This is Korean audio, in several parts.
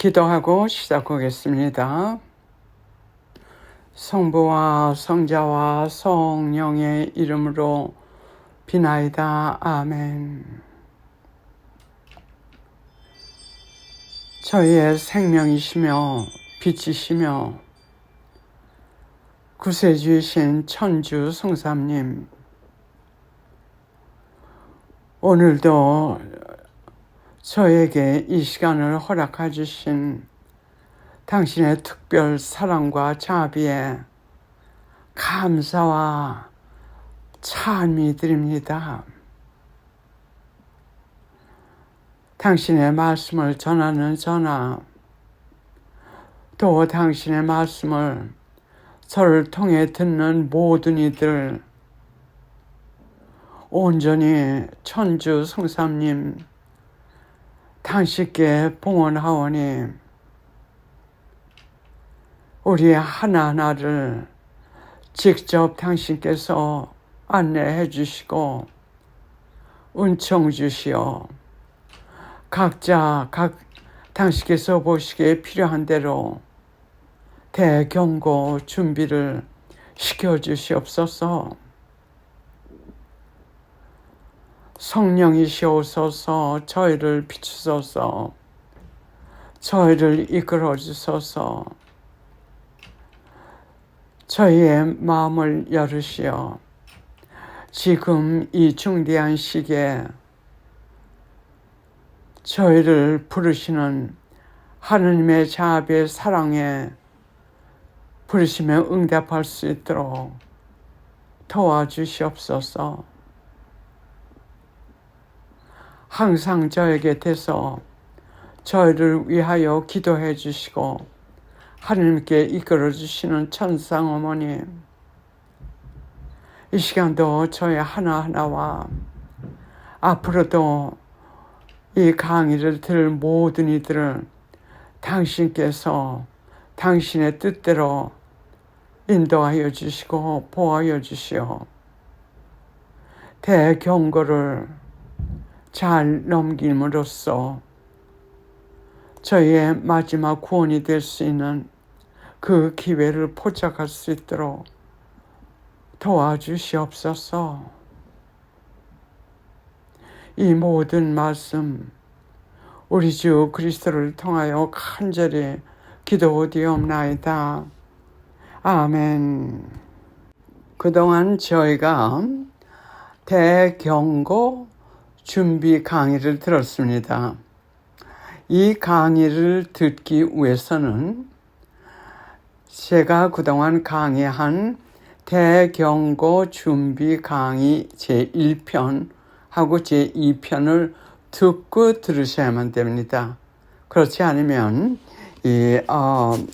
기도하고 시작하겠습니다. 성부와 성자와 성령의 이름으로 비나이다. 아멘. 저희의 생명이시며 빛이시며 구세주이신 천주 성삼님, 오늘도 저에게 이 시간을 허락해 주신 당신의 특별 사랑과 자비에 감사와 찬미 드립니다. 당신의 말씀을 전하는 저나 또 당신의 말씀을 저를 통해 듣는 모든 이들, 온전히 천주 성삼님 당신께 봉헌하오니 우리 하나하나를 직접 당신께서 안내해 주시고 은총 주시어 각자 당신께서 보시기에 필요한 대로 대경고 준비를 시켜 주시옵소서. 성령이시옵소서. 저희를 비추소서. 저희를 이끌어 주소서. 저희의 마음을 열으시어 지금 이 중대한 시기에 저희를 부르시는 하느님의 자비의 사랑에 부르시며 응답할 수 있도록 도와주시옵소서. 항상 저희 곁에서 저희를 위하여 기도해 주시고 하느님께 이끌어 주시는 천상 어머님, 이 시간도 저희 하나하나와 앞으로도 이 강의를 들을 모든 이들을 당신께서 당신의 뜻대로 인도하여 주시고 보호하여 주시어 대경고를 잘 넘김으로써 저희의 마지막 구원이 될 수 있는 그 기회를 포착할 수 있도록 도와주시옵소서. 이 모든 말씀 우리 주 그리스도를 통하여 간절히 기도드리옵나이다. 아멘. 그동안 저희가 대경고 준비 강의를 들었습니다. 이 강의를 듣기 위해서는 제가 그동안 강의한 대경고 준비 강의 제1편 하고 제2편을 듣고 들으셔야만 됩니다. 그렇지 않으면 이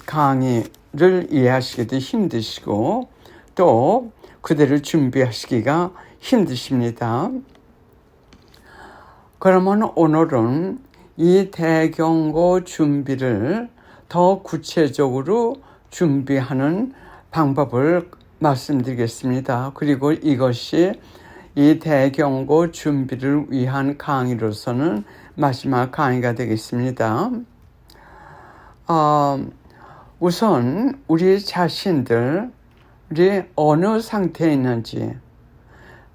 강의를 이해하시기도 힘드시고 또 그대로 준비하시기가 힘드십니다. 그러면 오늘은 이 대경고 준비를 더 구체적으로 준비하는 방법을 말씀드리겠습니다. 그리고 이것이 이 대경고 준비를 위한 강의로서는 마지막 강의가 되겠습니다. 우선 우리 자신들이 어느 상태에 있는지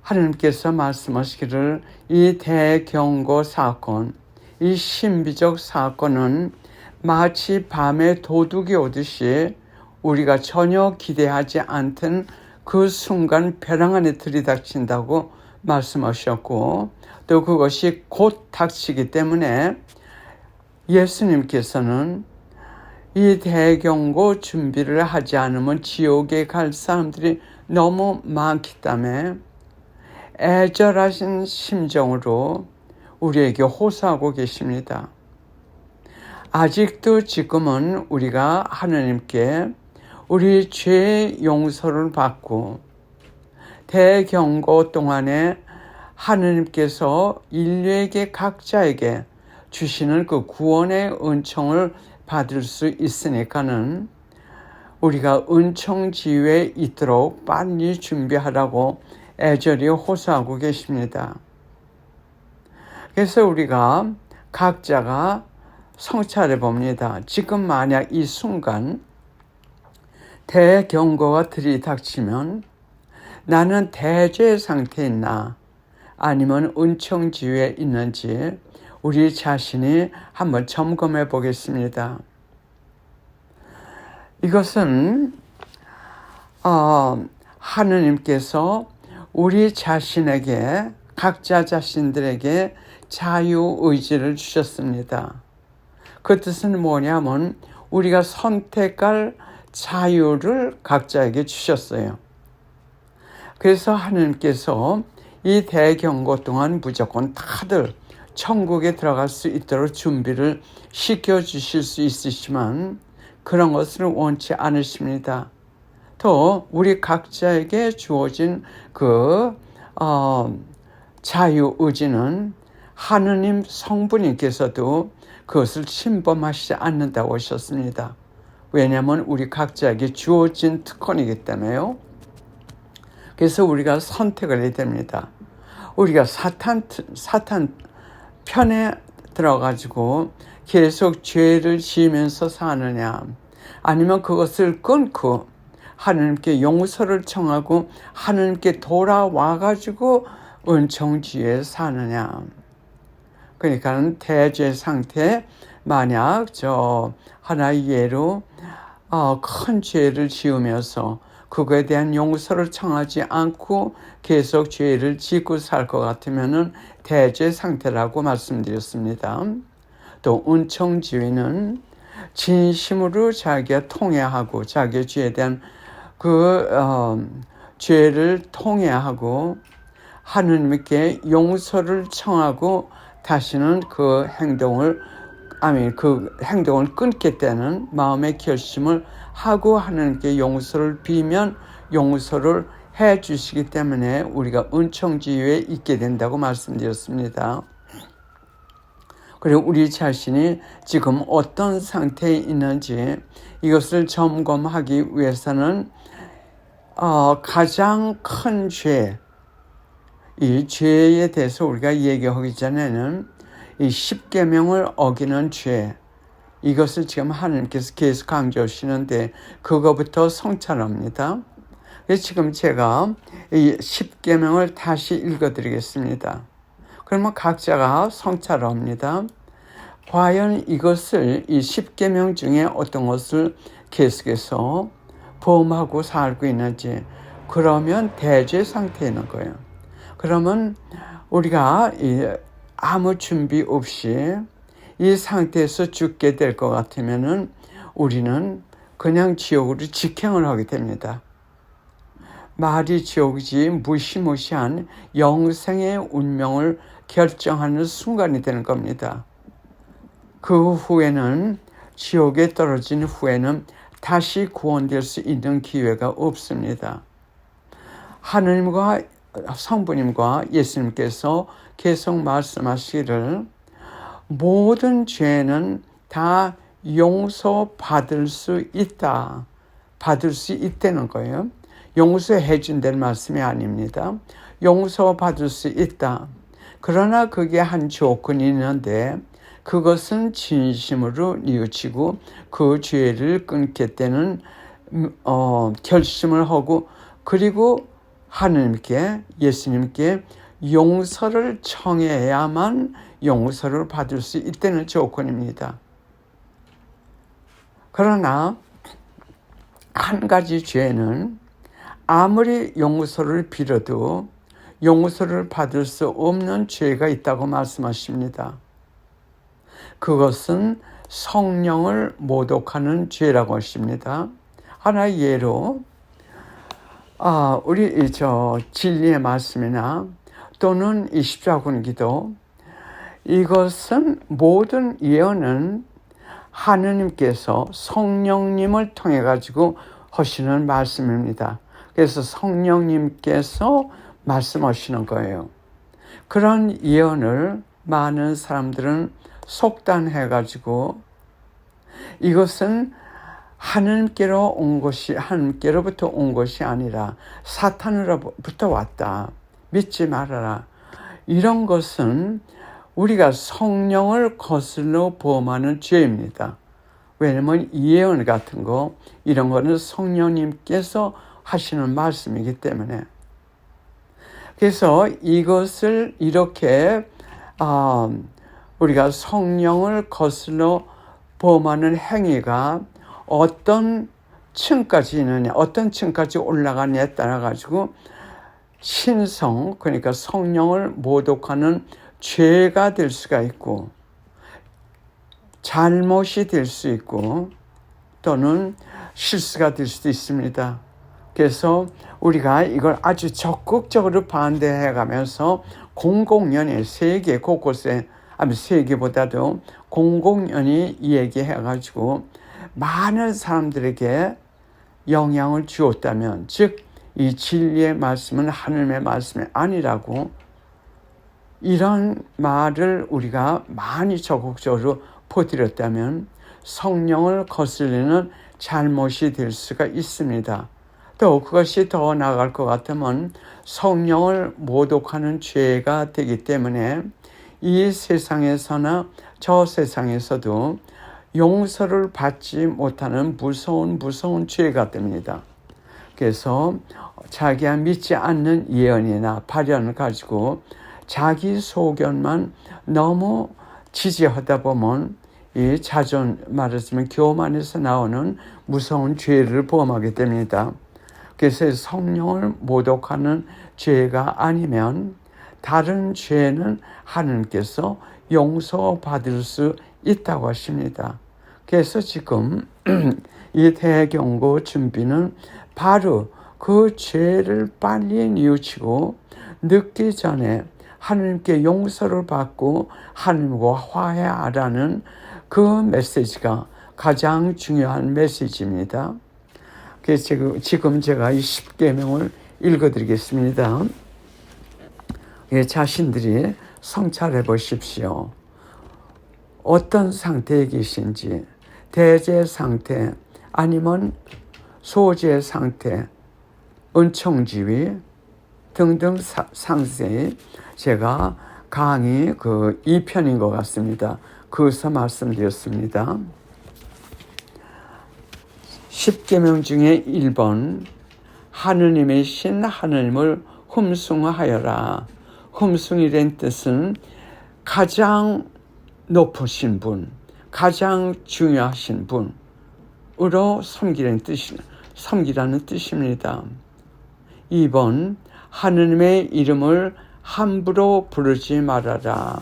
하나님께서 말씀하시기를 이 대경고 사건, 이 신비적 사건은 마치 밤에 도둑이 오듯이 우리가 전혀 기대하지 않던 그 순간 벼랑 안에 들이닥친다고 말씀하셨고 또 그것이 곧 닥치기 때문에 예수님께서는 이 대경고 준비를 하지 않으면 지옥에 갈 사람들이 너무 많기 때문에 애절하신 심정으로 우리에게 호소하고 계십니다. 아직도 지금은 우리가 하나님께 우리 죄 용서를 받고 대경고 동안에 하나님께서 인류에게 각자에게 주시는 그 구원의 은총을 받을 수 있으니까는 우리가 은총지위에 있도록 빨리 준비하라고 애절히 호소하고 계십니다. 그래서 우리가 각자가 성찰해 봅니다. 지금 만약 이 순간 대경고가 들이닥치면 나는 대죄 상태에 있나 아니면 은총지위에 있는지 우리 자신이 한번 점검해 보겠습니다. 이것은 하느님께서 우리 자신에게 각자 자신들에게 자유의지를 주셨습니다. 그 뜻은 뭐냐면 우리가 선택할 자유를 각자에게 주셨어요. 그래서 하느님께서 이 대경고 동안 무조건 다들 천국에 들어갈 수 있도록 준비를 시켜주실 수 있으시지만 그런 것을 원치 않으십니다. 또 우리 각자에게 주어진 그 자유의지는 하느님 성부님께서도 그것을 침범하시지 않는다고 하셨습니다. 왜냐하면 우리 각자에게 주어진 특권이기 때문에요. 그래서 우리가 선택을 해야 됩니다. 우리가 사탄 편에 들어가지고 계속 죄를 지으면서 사느냐, 아니면 그것을 끊고 하느님께 용서를 청하고 하느님께 돌아와가지고 은총지에 사느냐. 그러니까 대죄 상태, 만약 하나의 예로 큰 죄를 지으면서 그거에 대한 용서를 청하지 않고 계속 죄를 짓고 살 것 같으면은 대죄 상태라고 말씀드렸습니다. 또 은총지위는 진심으로 자기가 통회하고 자기의 죄에 대한 죄를 통회하고 하느님께 용서를 청하고 다시는 그 행동을 끊겠다는 마음의 결심을 하고 하느님께 용서를 비면 용서를 해 주시기 때문에 우리가 은총지위에 있게 된다고 말씀드렸습니다. 그리고 우리 자신이 지금 어떤 상태에 있는지 이것을 점검하기 위해서는 가장 큰 죄, 이 죄에 대해서 우리가 얘기하기 전에는 이 10계명을 어기는 죄, 이것을 지금 하나님께서 계속 강조하시는데 그거부터 성찰합니다. 그래서 지금 제가 이 10계명을 다시 읽어드리겠습니다. 그러면 각자가 성찰합니다. 과연 이것을 이 10계명 중에 어떤 것을 계속해서 범하고 살고 있는지, 그러면 대죄 상태에 있는 거예요. 그러면 우리가 아무 준비 없이 이 상태에서 죽게 될 것 같으면은 우리는 그냥 지옥으로 직행을 하게 됩니다. 말이 지옥이지 무시무시한 영생의 운명을 결정하는 순간이 되는 겁니다. 그 후에는 지옥에 떨어진 후에는 다시 구원될 수 있는 기회가 없습니다. 하느님과 성부님과 예수님께서 계속 말씀하시기를 모든 죄는 다 용서받을 수 있다. 받을 수 있다는 거예요. 용서해 준다는 말씀이 아닙니다. 용서받을 수 있다. 그러나 그게 한 조건이 있는데 그것은 진심으로 뉘우치고 그 죄를 끊겠다는 결심을 하고 그리고 하느님께 예수님께 용서를 청해야만 용서를 받을 수 있다는 조건입니다. 그러나 한 가지 죄는 아무리 용서를 빌어도 용서를 받을 수 없는 죄가 있다고 말씀하십니다. 그것은 성령을 모독하는 죄라고 하십니다. 하나의 예로 우리 진리의 말씀이나 또는 이 십자군 기도, 이것은 모든 예언은 하느님께서 성령님을 통해 가지고 하시는 말씀입니다. 그래서 성령님께서 말씀하시는 거예요. 그런 예언을 많은 사람들은 속단해 가지고 이것은 하느님께로부터 온 것이 아니라 사탄으로부터 왔다. 믿지 말아라. 이런 것은 우리가 성령을 거슬러 범하는 죄입니다. 왜냐면 예언 같은 거 이런 거는 성령님께서 하시는 말씀이기 때문에. 그래서 이것을 이렇게 우리가 성령을 거슬러 범하는 행위가 어떤 층까지 있느냐, 어떤 층까지 올라가느냐에 따라 가지고 신성, 그러니까 성령을 모독하는 죄가 될 수가 있고 잘못이 될 수 있고 또는 실수가 될 수도 있습니다. 그래서 우리가 이걸 아주 적극적으로 반대해 가면서 공공연히 세계 곳곳에, 세계보다도 공공연히 얘기해 가지고 많은 사람들에게 영향을 주었다면, 즉 이 진리의 말씀은 하나님의 말씀이 아니라고, 이런 말을 우리가 많이 적극적으로 퍼뜨렸다면 성령을 거슬리는 잘못이 될 수가 있습니다. 또 그것이 더 나아갈 것 같으면 성령을 모독하는 죄가 되기 때문에 이 세상에서나 저 세상에서도 용서를 받지 못하는 무서운 죄가 됩니다. 그래서 자기가 믿지 않는 예언이나 발언을 가지고 자기 소견만 너무 지지하다 보면 이 말하자면 교만에서 나오는 무서운 죄를 범하게 됩니다. 그래서 성령을 모독하는 죄가 아니면 다른 죄는 하나님께서 용서받을 수 있다고 하십니다. 그래서 지금 이 대경고 준비는 바로 그 죄를 빨리 뉘우치고 늦기 전에 하나님께 용서를 받고 하나님과 화해하라는 그 메시지가 가장 중요한 메시지입니다. 그래서 지금 제가 이 10계명을 읽어드리겠습니다. 자신들이 성찰해 보십시오. 어떤 상태에 계신지, 대제 상태 아니면 소재 상태, 은총지위 등등 상세히 제가 강의 2편인 것 같습니다. 그것을 말씀드렸습니다. 10계명 중에 1번, 하느님의 신 하느님을 흠숭하여라. 흠숭이란 뜻은 가장 높으신 분, 가장 중요하신 분으로 섬기라는 뜻입니다. 2번, 하느님의 이름을 함부로 부르지 말아라.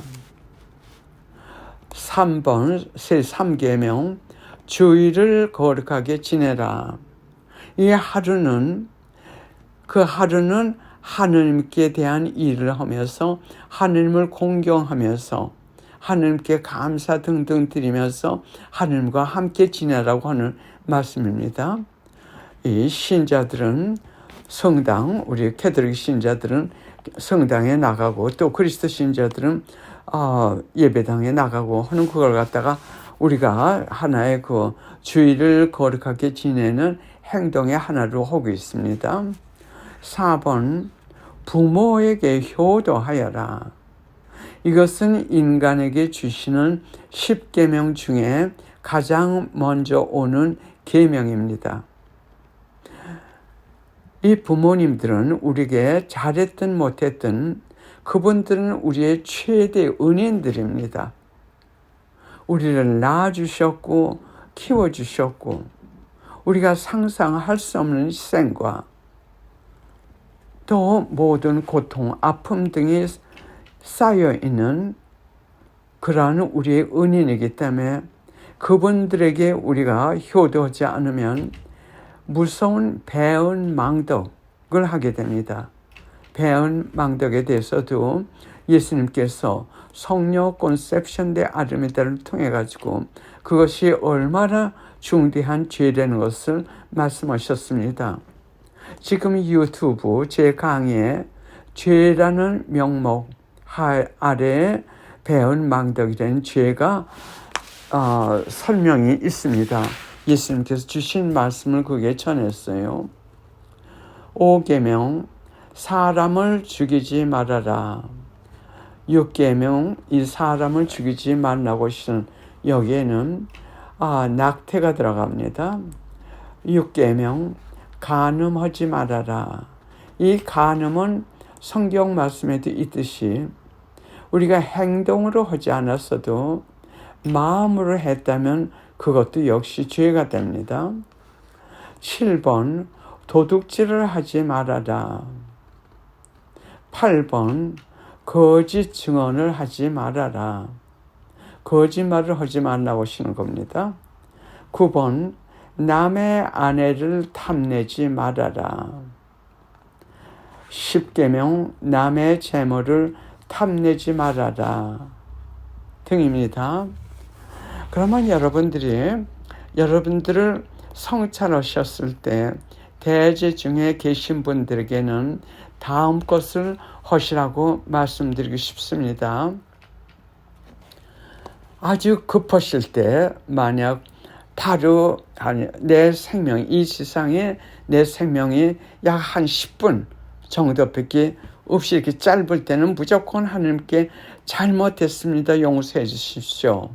3번, 제3계명, 주의를 거룩하게 지내라. 이 하루는 하느님께 대한 일을 하면서 하느님을 공경하면서 하느님께 감사 등등 드리면서 하느님과 함께 지내라고 하는 말씀입니다. 이 신자들은 성당, 우리 캐톨릭 신자들은 성당에 나가고 또 그리스도 신자들은 예배당에 나가고 하는 그걸 갖다가 우리가 하나의 주의를 거룩하게 지내는 행동의 하나로 하고 있습니다. 4번, 부모에게 효도하여라. 이것은 인간에게 주시는 10계명 중에 가장 먼저 오는 계명입니다. 이 부모님들은 우리에게 잘했든 못했든 그분들은 우리의 최대 은인들입니다. 우리를 낳아주셨고 키워주셨고 우리가 상상할 수 없는 희생과 또 모든 고통, 아픔 등이 쌓여있는 그러한 우리의 은인이기 때문에 그분들에게 우리가 효도하지 않으면 무서운 배은망덕을 하게 됩니다. 배은망덕에 대해서도 예수님께서 성녀 콘셉션 데 아르미다를 통해 가지고 그것이 얼마나 중대한 죄라는 것을 말씀하셨습니다. 지금 유튜브 제 강의에 죄라는 명목 아래에 배은망덕이라는 죄가 설명이 있습니다. 예수님께서 주신 말씀을 그게 전했어요. 5계명, 사람을 죽이지 말아라. 6계명 이 사람을 죽이지 말라고 하시는 여기에는 낙태가 들어갑니다. 6계명 간음하지 말아라. 이 간음은 성경 말씀에도 있듯이 우리가 행동으로 하지 않았어도 마음으로 했다면 그것도 역시 죄가 됩니다. 7번 도둑질을 하지 말아라. 8번 거짓 증언을 하지 말아라. 거짓말을 하지 말라고 하시는 겁니다. 9번 남의 아내를 탐내지 말아라. 10계명 남의 재물을 탐내지 말아라 등입니다. 그러면 여러분들을 성찰하셨을 때 대제 중에 계신 분들에게는 다음 것을 하시라고 말씀드리고 싶습니다. 아주 급하실 때 만약 바로 내 생명, 이 세상에 내 생명이 약 한 10분 정도밖에 없이 이렇게 짧을 때는 무조건 하나님께 잘못했습니다. 용서해 주십시오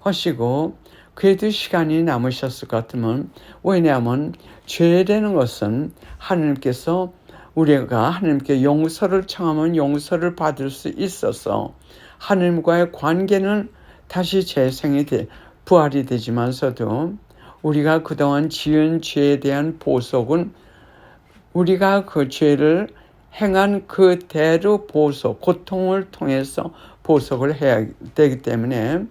하시고, 그래도 시간이 남으셨을 것 같으면, 왜냐하면 죄라는 것은 하나님께서 우리가 하나님께 용서를 청하면 용서를 받을 수 있어서 하나님과의 관계는 다시 재생이 부활이 되지만서도 우리가 그동안 지은 죄에 대한 보속은 우리가 그 죄를 행한 그대로 고통을 통해서 보석을 해야 되기 때문에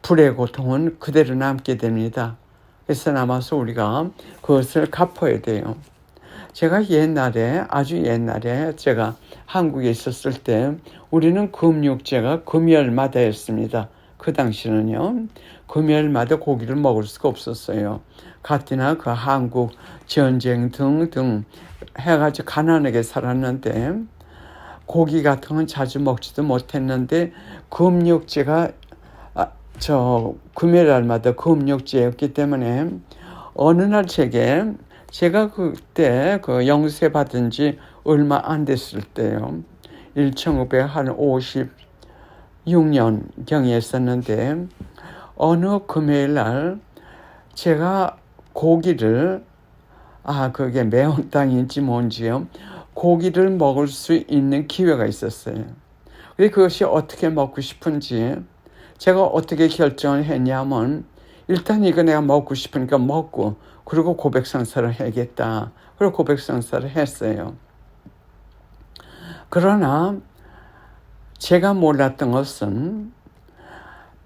불의 고통은 그대로 남게 됩니다. 그래서 남아서 우리가 그것을 갚아야 돼요. 제가 아주 옛날에 제가 한국에 있었을 때 우리는 금육제가 금요일마다 했습니다. 그 당시는요, 금요일마다 고기를 먹을 수가 없었어요. 가뜩이나 그 한국 전쟁 등등 해가지고 가난하게 살았는데 고기 같은 건 자주 먹지도 못했는데 금육제가 금요일 날마다 금육제였기 때문에 어느 날 제가 그때 그 영세 받은 지 얼마 안 됐을 때요. 1956년경에 했었는데 어느 금요일 날 제가 고기를 그게 매운탕인지 뭔지요. 고기를 먹을 수 있는 기회가 있었어요. 근데 그것이 어떻게 먹고 싶은지 제가 어떻게 결정을 했냐면 일단 이거 내가 먹고 싶으니까 먹고 그리고 고백성사를 해야겠다. 그리고 고백성사를 했어요. 그러나 제가 몰랐던 것은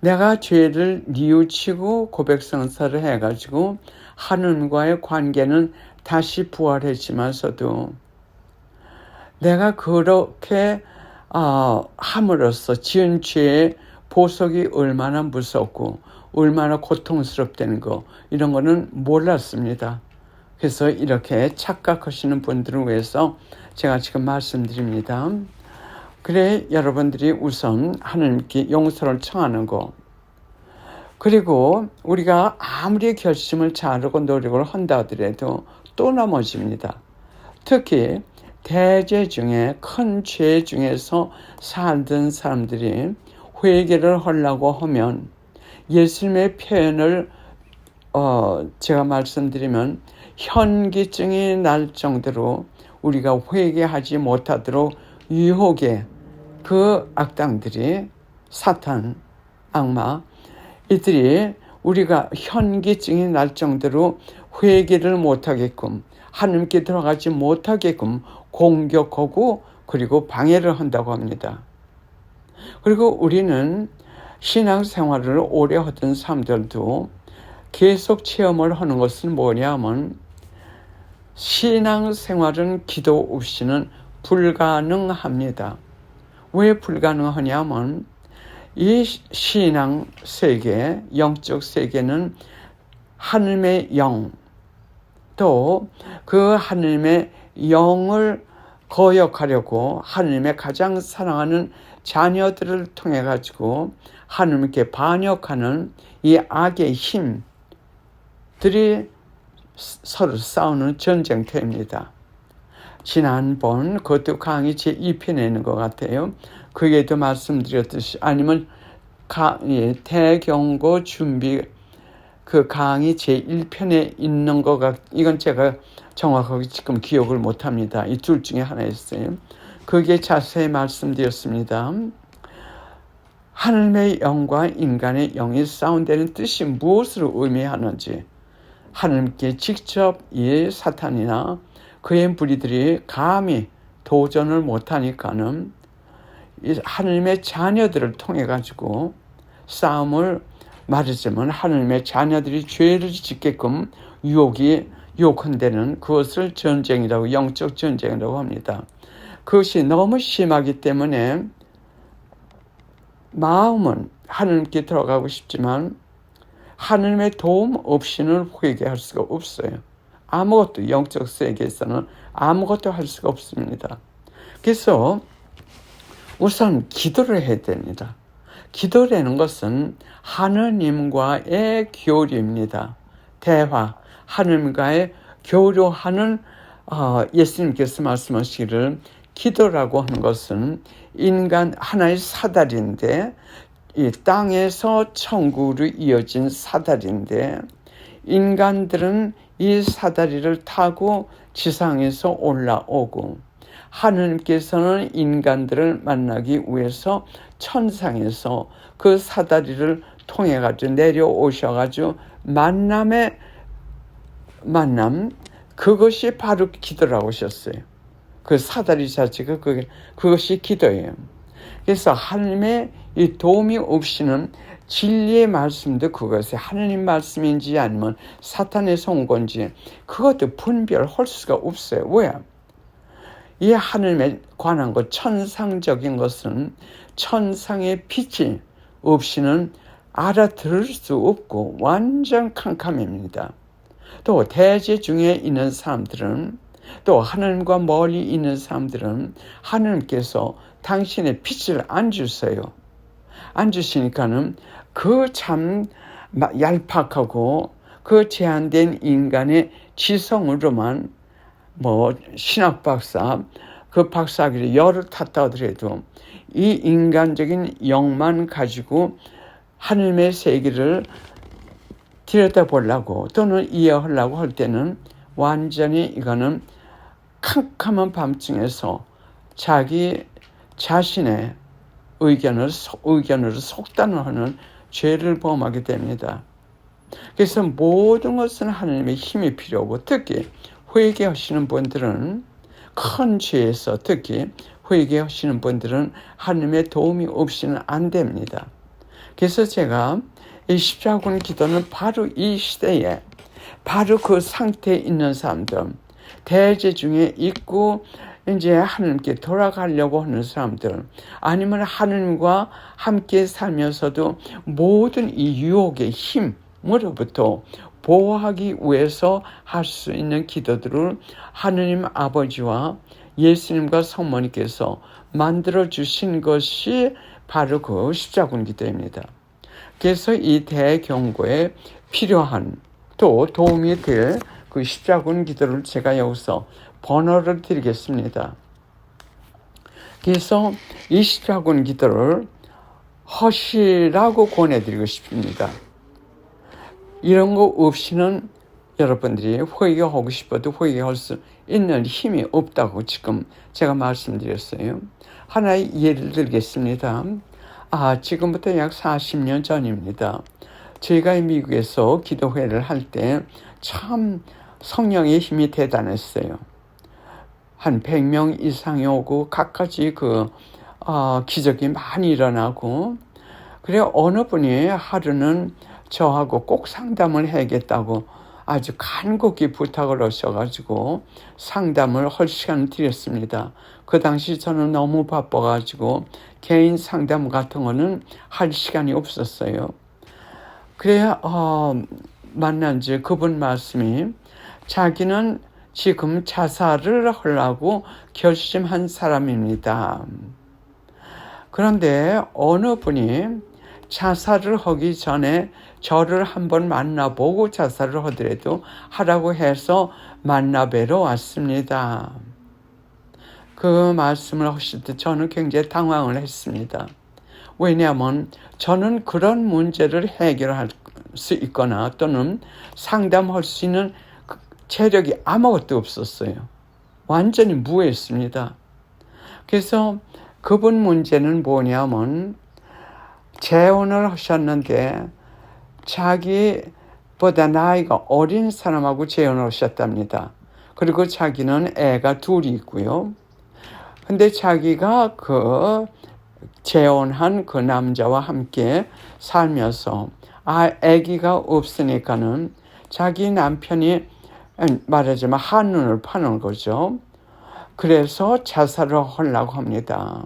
내가 죄를 뉘우치고 고백성사를 해가지고 하나님과의 관계는 다시 부활했지만서도 내가 그렇게 함으로써 지은 죄의 보석이 얼마나 무섭고 얼마나 고통스럽다는 거 이런 거는 몰랐습니다. 그래서 이렇게 착각하시는 분들을 위해서 제가 지금 말씀드립니다. 그래 여러분들이 우선 하나님께 용서를 청하는 거, 그리고 우리가 아무리 결심을 잘하고 노력을 한다 하더라도 또 넘어집니다. 특히 대죄 중에 큰 죄 중에서 살던 사람들이 회개를 하려고 하면 예수님의 표현을 제가 말씀드리면 현기증이 날 정도로 우리가 회개하지 못하도록 유혹의 그 악당들이 사탄, 악마 이들이 우리가 현기증이 날 정도로 회개를 못하게끔 하나님께 들어가지 못하게끔 공격하고 그리고 방해를 한다고 합니다. 그리고 우리는 신앙생활을 오래 하던 사람들도 계속 체험을 하는 것은 뭐냐면 신앙생활은 기도 없이는 불가능합니다. 왜 불가능하냐면 이 신앙 세계, 영적 세계는 하나님의 영, 또 그 하나님의 영을 거역하려고 하나님의 가장 사랑하는 자녀들을 통해 가지고 하나님께 반역하는 이 악의 힘들이 서로 싸우는 전쟁터입니다. 지난번 그것도 강의 제2편에 있는 것 같아요. 그에도 말씀드렸듯이 아니면 대경고 준비 그 강의 제1편에 있는 것 이건 제가 정확하게 지금 기억을 못합니다. 이 둘 중에 하나였어요. 그게 자세히 말씀드렸습니다. 하늘의 영과 인간의 영이 싸운다는 뜻이 무엇을 의미하는지 하나님께 직접 이 사탄이나 그의 무리들이 감히 도전을 못하니까는 이 하나님의 자녀들을 통해 가지고 싸움을 말하자면 하나님의 자녀들이 죄를 짓게끔 유혹한다는 그것을 전쟁이라고 영적 전쟁이라고 합니다. 그것이 너무 심하기 때문에 마음은 하나님께 들어가고 싶지만 하나님의 도움 없이는 회개할 수가 없어요. 아무것도 영적 세계에서는 아무것도 할 수가 없습니다. 그래서 우선 기도를 해야 됩니다. 기도라는 것은 하느님과의 교류입니다. 대화, 하느님과의 교류하는 예수님께서 말씀하시기를 기도라고 하는 것은 인간 하나의 사다리인데 이 땅에서 천국으로 이어진 사다리인데 인간들은 이 사다리를 타고 지상에서 올라오고 하느님께서는 인간들을 만나기 위해서 천상에서 그 사다리를 통해 가지고 내려오셔가지고 만남 그것이 바로 기도라고 하셨어요. 그 사다리 자체가 그것이 기도예요. 그래서 하나님의 이 도움이 없이는 진리의 말씀도 그것이 하나님 말씀인지 아니면 사탄에서 온 건지 그것도 분별할 수가 없어요. 왜? 이 하늘에 관한 것, 천상적인 것은 천상의 빛이 없이는 알아들을 수 없고 완전 캄캄입니다. 또 대지 중에 있는 사람들은 또 하나님과 멀리 있는 사람들은 하나님께서 당신의 빛을 안 주세요. 안 주시니까는 그 참 얄팍하고 그 제한된 인간의 지성으로만 신학 박사 그 박사학위를 열을 탔다 하더라도 이 인간적인 영만 가지고 하나님의 세계를 들여다보려고 또는 이해하려고 할 때는 완전히 이거는 캄캄한 밤중에서 자기 자신의 의견으로 속단을 하는 죄를 범하게 됩니다. 그래서 모든 것은 하나님의 힘이 필요하고 특히 회개하시는 분들은 큰 죄에서 특히 회개하시는 분들은 하나님의 도움이 없이는 안 됩니다. 그래서 제가 이 십자군 기도는 바로 이 시대에 바로 그 상태에 있는 사람들 대제 중에 있고 이제 하나님께 돌아가려고 하는 사람들 아니면 하나님과 함께 살면서도 모든 이 유혹의 힘으로부터 보호하기 위해서 할 수 있는 기도들을 하느님 아버지와 예수님과 성모님께서 만들어주신 것이 바로 그 십자군 기도입니다. 그래서 이 대경고에 필요한 또 도움이 될 그 십자군 기도를 제가 여기서 번호를 드리겠습니다. 그래서 이 십자군 기도를 하시라고 권해드리고 싶습니다. 이런 거 없이는 여러분들이 회개하고 싶어도 회개할 수 있는 힘이 없다고 지금 제가 말씀드렸어요. 하나의 예를 들겠습니다. 지금부터 약 40년 전입니다. 저희가 미국에서 기도회를 할 때 참 성령의 힘이 대단했어요. 한 100명 이상이 오고 갖가지 기적이 많이 일어나고 그래 어느 분이 하루는 저하고 꼭 상담을 해야겠다고 아주 간곡히 부탁을 하셔가지고 상담을 할 시간을 드렸습니다. 그 당시 저는 너무 바빠가지고 개인 상담 같은 거는 할 시간이 없었어요. 그래야 만난 지 그분 말씀이 자기는 지금 자살을 하려고 결심한 사람입니다. 그런데 어느 분이 자살을 하기 전에 저를 한번 만나보고 자살을 하더라도 하라고 해서 만나뵈러 왔습니다. 그 말씀을 하실 때 저는 굉장히 당황을 했습니다. 왜냐하면 저는 그런 문제를 해결할 수 있거나 또는 상담할 수 있는 체력이 아무것도 없었어요. 완전히 무했습니다. 그래서 그분 문제는 뭐냐면 재혼을 하셨는데 자기보다 나이가 어린 사람하고 재혼을 하셨답니다. 그리고 자기는 애가 둘이 있고요. 근데 자기가 그 재혼한 그 남자와 함께 살면서 아기가 없으니까는 자기 남편이 말하자면 한눈을 파는 거죠. 그래서 자살을 하려고 합니다.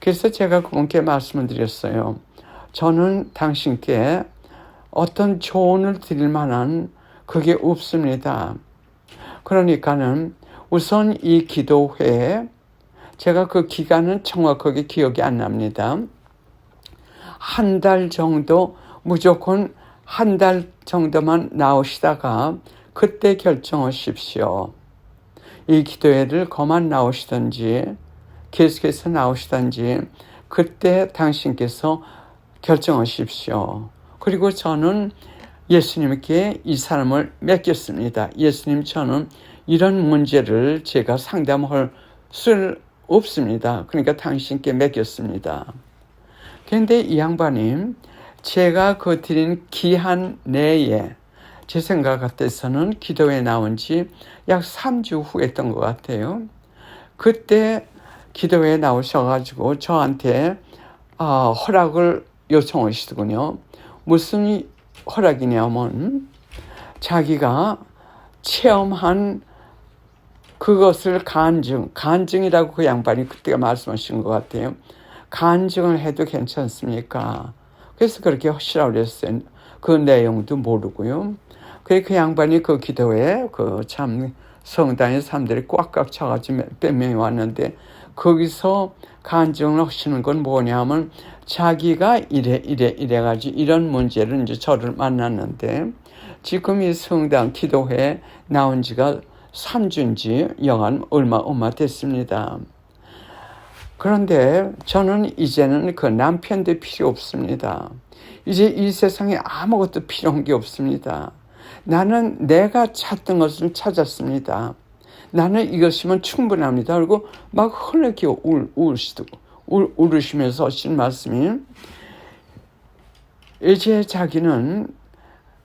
그래서 제가 그분께 말씀을 드렸어요. 저는 당신께 어떤 조언을 드릴 만한 그게 없습니다. 그러니까는 우선 이 기도회에 제가 그 기간은 정확하게 기억이 안 납니다. 한 달 정도 무조건 한 달 정도만 나오시다가 그때 결정하십시오. 이 기도회를 그만 나오시든지 계속해서 나오시든지 그때 당신께서 결정하십시오. 그리고 저는 예수님께 이 사람을 맡겼습니다. 예수님, 저는 이런 문제를 제가 상담할 수 없습니다. 그러니까 당신께 맡겼습니다. 그런데 이 양반님, 제가 그 드린 기한 내에 제 생각 같아서는 기도에 나온 지 약 3주 후였던 것 같아요. 그때 기도에 나오셔가지고 저한테 허락을 요청하시더군요. 무슨 허락이냐면 자기가 체험한 그것을 간증이라고 그 양반이 그때 말씀하신 것 같아요. 간증을 해도 괜찮습니까? 그래서 그렇게 하시라고 그랬어요. 그 내용도 모르고요. 그 양반이 그 기도에 그 참 성당의 사람들이 꽉꽉 차가지고 몇 명이 왔는데 거기서 간증을 하시는 건 뭐냐면 자기가 이래가지고 이런 문제를 이제 저를 만났는데 지금 이 성당 기도회에 나온 지가 3주인지 영한 얼마 됐습니다. 그런데 저는 이제는 그 남편도 필요 없습니다. 이제 이 세상에 아무것도 필요한 게 없습니다. 나는 내가 찾던 것을 찾았습니다. 나는 이것이면 충분합니다. 그리고 막 흐르게 울으시면서 하신 말씀이 이제 자기는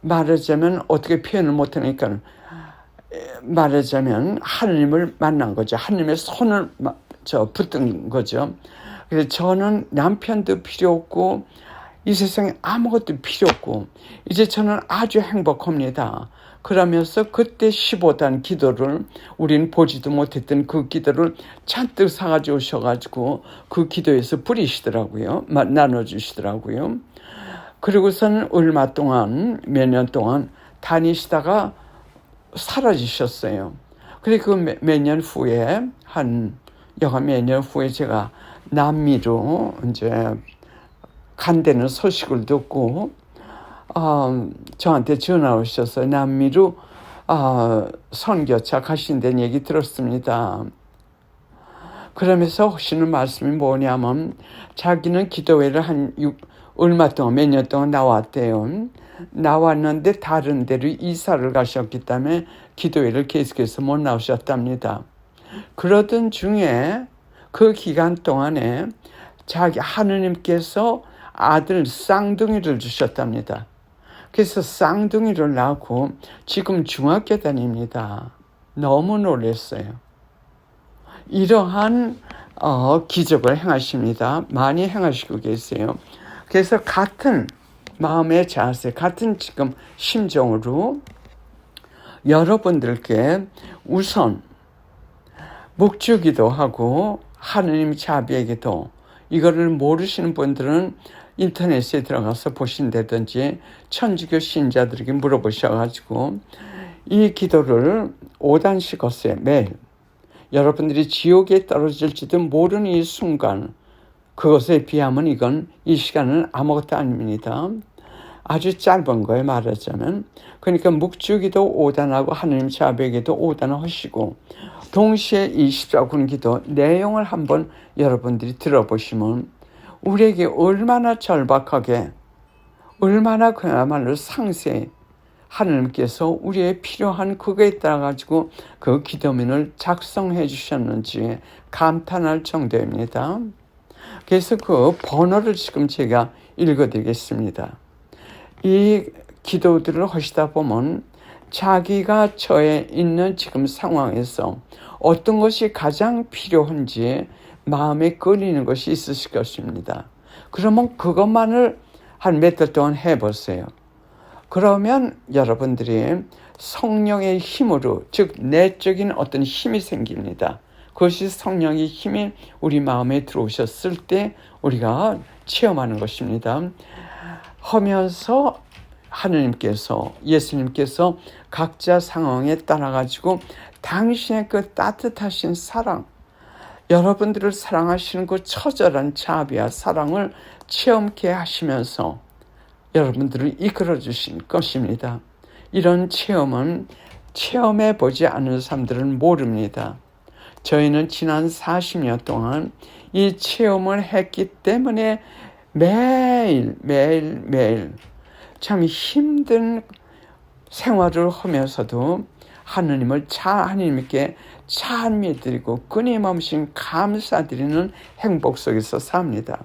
말하자면 어떻게 표현을 못하니까 말하자면 하느님을 만난 거죠. 하느님의 손을 붙든 거죠. 그래서 저는 남편도 필요 없고 이 세상에 아무것도 필요 없고 이제 저는 아주 행복합니다. 그러면서 그때 15단 기도를 우린 보지도 못했던 그 기도를 잔뜩 사가지고 오셔가지고 그 기도에서 부리시더라고요. 나눠주시더라고요. 그리고서는 얼마 동안 몇 년 동안 다니시다가 사라지셨어요. 그리고 그 몇 년 후에 몇 년 후에 제가 남미로 이제 간다는 소식을 듣고 저한테 전화 오셔서 남미로 선교차 가신다는 얘기 들었습니다. 그러면서 하시는 말씀이 뭐냐면 자기는 기도회를 얼마 동안 몇 년 동안 나왔대요. 나왔는데 다른 데로 이사를 가셨기 때문에 기도회를 계속해서 못 나오셨답니다. 그러던 중에 그 기간 동안에 자기 하느님께서 아들 쌍둥이를 주셨답니다. 그래서 쌍둥이를 낳고 지금 중학교 다닙니다. 너무 놀랐어요. 이러한 기적을 행하십니다. 많이 행하시고 계세요. 그래서 같은 마음의 자세, 같은 지금 심정으로 여러분들께 우선 묵주기도 하고 하느님 자비에게도 이거를 모르시는 분들은 인터넷에 들어가서 보신다든지 천주교 신자들에게 물어보셔가지고 이 기도를 5단씩 하세요. 매일. 여러분들이 지옥에 떨어질지도 모르는 이 순간 그것에 비하면 이 시간은 아무것도 아닙니다. 아주 짧은 거에 말하자면 그러니까 묵주기도 5단하고 하느님 자비에게도 5단 하시고 동시에 이 십자군 기도 내용을 한번 여러분들이 들어보시면 우리에게 얼마나 절박하게, 얼마나 그야말로 상세히 하나님께서 우리의 필요한 그거에 따라 가지고 그 기도문을 작성해 주셨는지 감탄할 정도입니다. 그래서 그 번호를 지금 제가 읽어드리겠습니다. 이 기도들을 하시다 보면 자기가 처해 있는 지금 상황에서 어떤 것이 가장 필요한지 마음에 끌리는 것이 있으실 것입니다. 그러면 그것만을 한 몇 달 동안 해보세요. 그러면 여러분들이 성령의 힘으로, 즉 내적인 어떤 힘이 생깁니다. 그것이 성령의 힘이 우리 마음에 들어오셨을 때 우리가 체험하는 것입니다. 하면서 하느님께서, 예수님께서 각자 상황에 따라 가지고 당신의 그 따뜻하신 사랑, 여러분들을 사랑하시는 그 처절한 자비와 사랑을 체험케 하시면서 여러분들을 이끌어 주실 것입니다. 이런 체험은 체험해 보지 않은 사람들은 모릅니다. 저희는 지난 40년 동안 이 체험을 했기 때문에 매일 참 힘든 생활을 하면서도 하나님께 찬미드리고 끊임없이 감사드리는 행복 속에서 삽니다.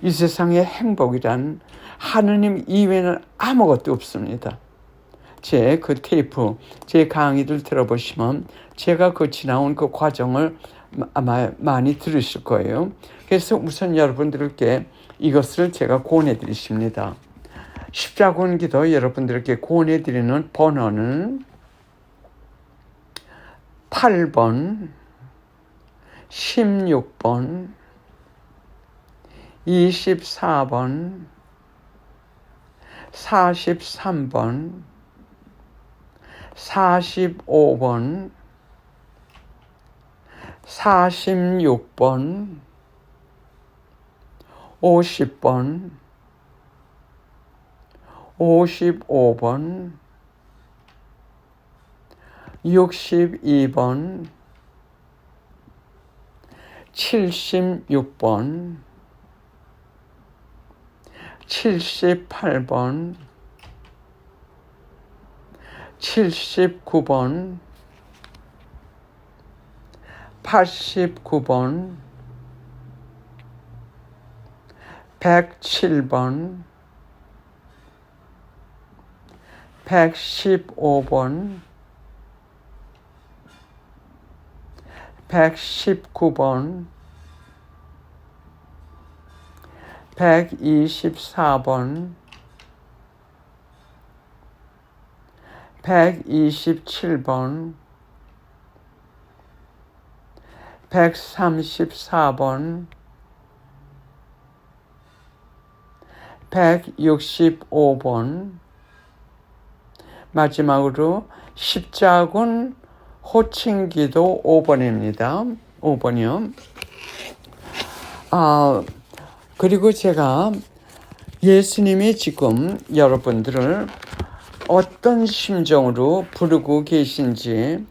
이 세상의 행복이란 하느님 이외에는 아무것도 없습니다. 제 그 테이프, 제 강의들 들어보시면 제가 그 지나온 그 과정을 아마 많이 들으실 거예요. 그래서 우선 여러분들께 이것을 제가 권해드리십니다. 십자군 기도 여러분들께 권해드리는 번호는 8번, 16번, 24번, 43번, 45번, 46번, 50번, 55번, 62번, 76번, 78번, 79번, 89번, 107번, 115번, 119번, 124번, 127번, 134번, 165번, 마지막으로 십자군 호칭기도 5번입니다. 5번이요. 그리고 제가 예수님이 지금 여러분들을 어떤 심정으로 부르고 계신지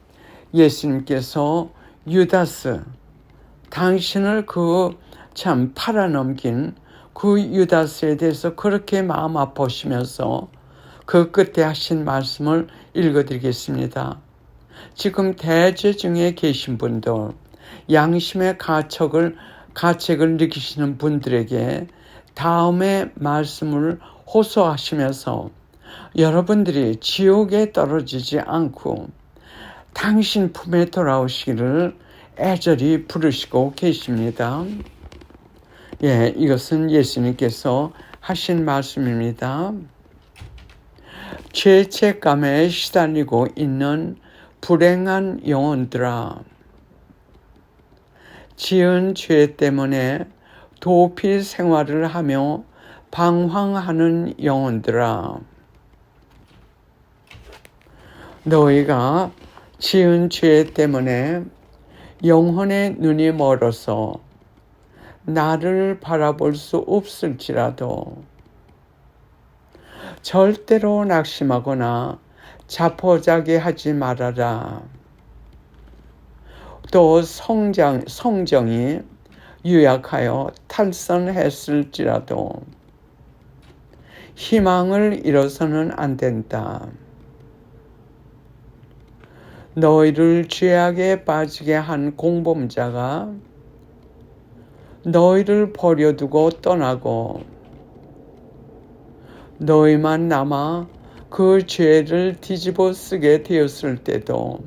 예수님께서 유다스, 당신을 참 팔아넘긴 그 유다스에 대해서 그렇게 마음 아파하시면서 그 끝에 하신 말씀을 읽어드리겠습니다. 지금 대제 중에 계신 분들, 양심의 가책을 느끼시는 분들에게 다음의 말씀을 호소하시면서 여러분들이 지옥에 떨어지지 않고 당신 품에 돌아오시기를 애절히 부르시고 계십니다. 예, 이것은 예수님께서 하신 말씀입니다. 죄책감에 시달리고 있는 불행한 영혼들아, 지은 죄 때문에 도피 생활을 하며 방황하는 영혼들아, 너희가 지은 죄 때문에 영혼의 눈이 멀어서 나를 바라볼 수 없을지라도 절대로 낙심하거나 자포자기하지 말아라. 또 성정이 유약하여 탈선했을지라도 희망을 잃어서는 안 된다. 너희를 죄악에 빠지게 한 공범자가 너희를 버려두고 떠나고 너희만 남아 그 죄를 뒤집어 쓰게 되었을 때도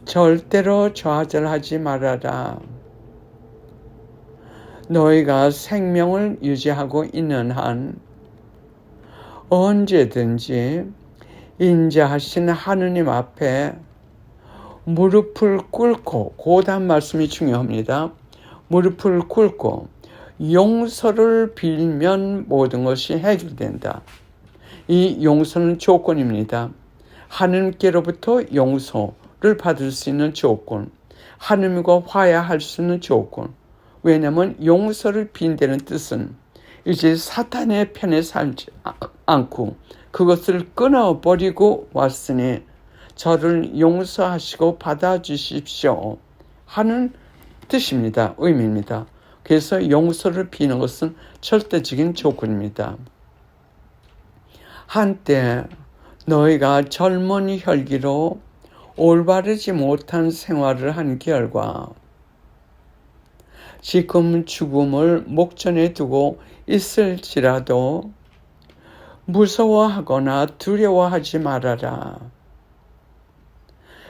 절대로 좌절하지 말아라. 너희가 생명을 유지하고 있는 한 언제든지 인자하신 하느님 앞에 무릎을 꿇고, 고단 말씀이 중요합니다. 무릎을 꿇고 용서를 빌면 모든 것이 해결된다. 이 용서는 조건입니다. 하느님께로부터 용서를 받을 수 있는 조건, 하느님과 화해할 수 있는 조건. 왜냐하면 용서를 빈다는 뜻은 이제 사탄의 편에 살지 않고 그것을 끊어버리고 왔으니 저를 용서하시고 받아주십시오 하는 뜻입니다. 의미입니다. 그래서 용서를 비는 것은 절대적인 조건입니다. 한때 너희가 젊은 혈기로 올바르지 못한 생활을 한 결과 지금 죽음을 목전에 두고 있을지라도 무서워하거나 두려워하지 말아라.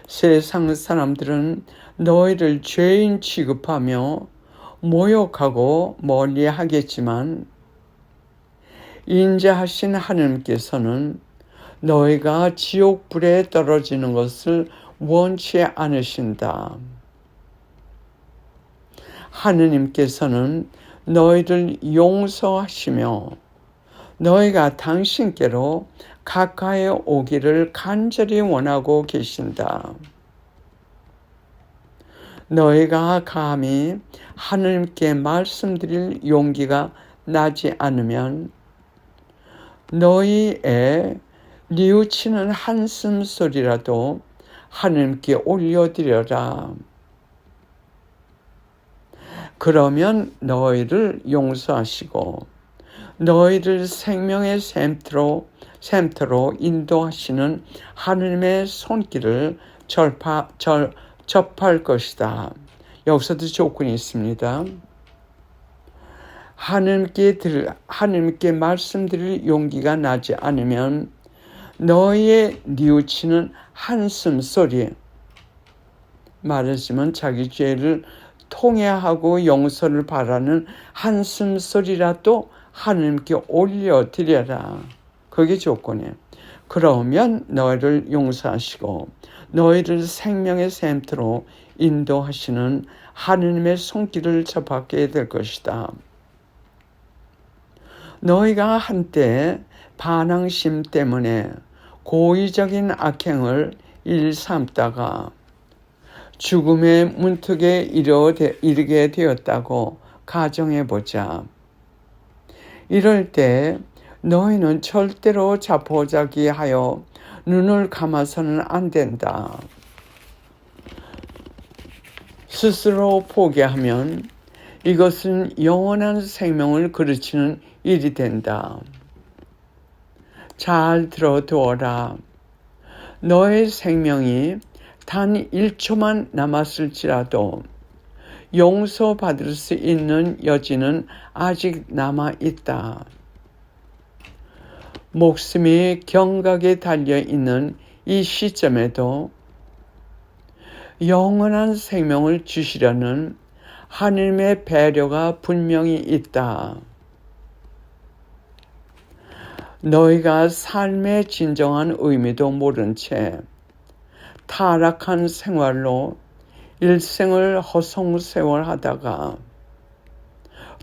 세상 사람들은 너희를 죄인 취급하며 모욕하고 멀리하겠지만 인자하신 하느님께서는 너희가 지옥불에 떨어지는 것을 원치 않으신다. 하느님께서는 너희를 용서하시며 너희가 당신께로 가까이 오기를 간절히 원하고 계신다. 너희가 감히 하느님께 말씀드릴 용기가 나지 않으면 너희의 뉘우치는 한숨 소리라도 하느님께 올려드려라. 그러면 너희를 용서하시고 너희를 생명의 샘터로 인도하시는 하느님의 손길을 접할 것이다. 여기서도 조건이 있습니다. 하느님께 말씀드릴 용기가 나지 않으면 너희의 뉘우치는 한숨 소리, 말하자면 자기 죄를 통회하고 용서를 바라는 한숨 소리라도 하느님께 올려드려라. 그게 조건이에요. 그러면 너희를 용서하시고 너희를 생명의 샘터로 인도하시는 하느님의 손길을 접하게 될 것이다. 너희가 한때 반항심 때문에 고의적인 악행을 일삼다가 죽음의 문턱에 이르게 되었다고 가정해보자. 이럴 때 너희는 절대로 자포자기하여 눈을 감아서는 안 된다. 스스로 포기하면 이것은 영원한 생명을 그르치는 일이 된다. 잘 들어두어라. 너의 생명이 단 1초만 남았을지라도 용서받을 수 있는 여지는 아직 남아있다. 목숨이 경각에 달려있는 이 시점에도 영원한 생명을 주시려는 하느님의 배려가 분명히 있다. 너희가 삶의 진정한 의미도 모른 채 타락한 생활로 일생을 허송세월하다가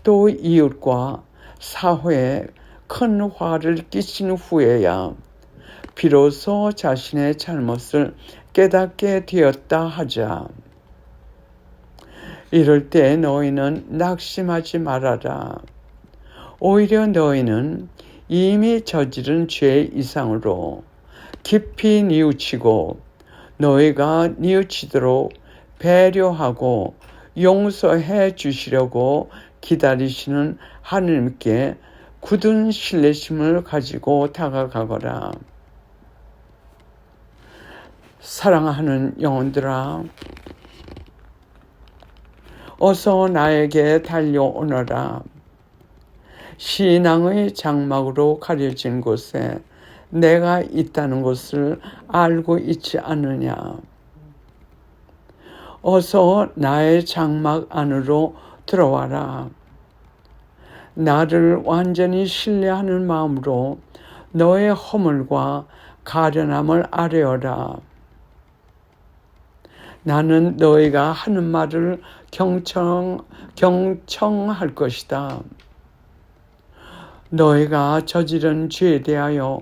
또 이웃과 사회에 큰 화를 끼친 후에야 비로소 자신의 잘못을 깨닫게 되었다 하자. 이럴 때 너희는 낙심하지 말아라. 오히려 너희는 이미 저지른 죄 이상으로 깊이 뉘우치고 너희가 뉘우치도록 배려하고 용서해 주시려고 기다리시는 하느님께 굳은 신뢰심을 가지고 다가가거라. 사랑하는 영혼들아, 어서 나에게 달려오너라. 신앙의 장막으로 가려진 곳에 내가 있다는 것을 알고 있지 않느냐. 어서 나의 장막 안으로 들어와라. 나를 완전히 신뢰하는 마음으로 너의 허물과 가련함을 아뢰어라. 나는 너희가 하는 말을 경청할 것이다. 너희가 저지른 죄에 대하여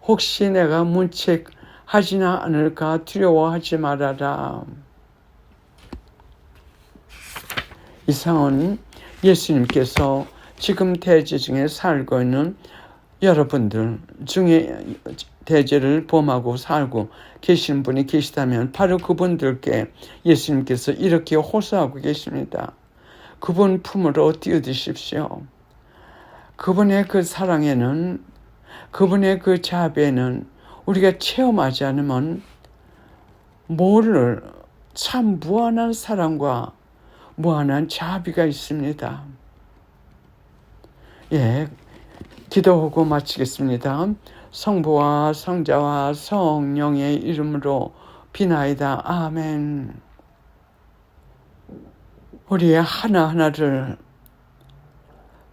혹시 내가 문책하지나 않을까 두려워하지 말아라. 이상은 예수님께서 지금 대제 중에 살고 있는 여러분들 중에 대제를 범하고 살고 계신 분이 계시다면 바로 그분들께 예수님께서 이렇게 호소하고 계십니다. 그분 품으로 뛰어드십시오. 그분의 그 사랑에는, 그분의 그 자비에는 우리가 체험하지 않으면 모를 참 무한한 사랑과 무한한 자비가 있습니다. 예, 기도하고 마치겠습니다. 성부와 성자와 성령의 이름으로 비나이다. 아멘. 우리의 하나하나를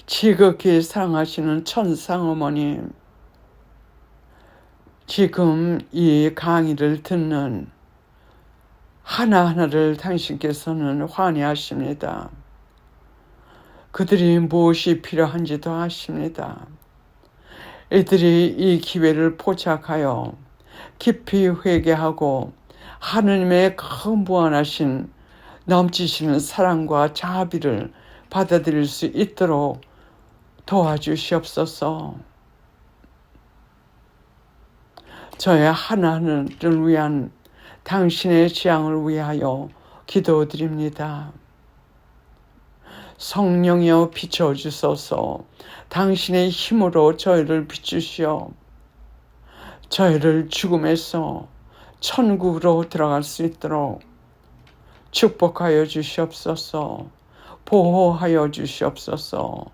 지극히 사랑하시는 천상 어머님, 지금 이 강의를 듣는 하나하나를 당신께서는 환희하십니다. 그들이 무엇이 필요한지도 아십니다. 이들이 이 기회를 포착하여 깊이 회개하고 하느님의 그 무한하신 넘치시는 사랑과 자비를 받아들일 수 있도록 도와주시옵소서. 저의 하나하나를 위한 당신의 지향을 위하여 기도드립니다. 성령이여 비춰주소서. 당신의 힘으로 저희를 비추시어 저희를 죽음에서 천국으로 들어갈 수 있도록 축복하여 주시옵소서. 보호하여 주시옵소서.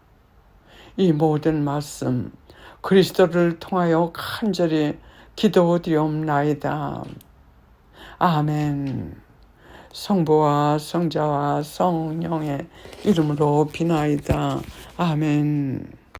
이 모든 말씀 그리스도를 통하여 간절히 기도드리옵나이다. 아멘. 성부와 성자와 성령의 이름으로 비나이다. 아멘.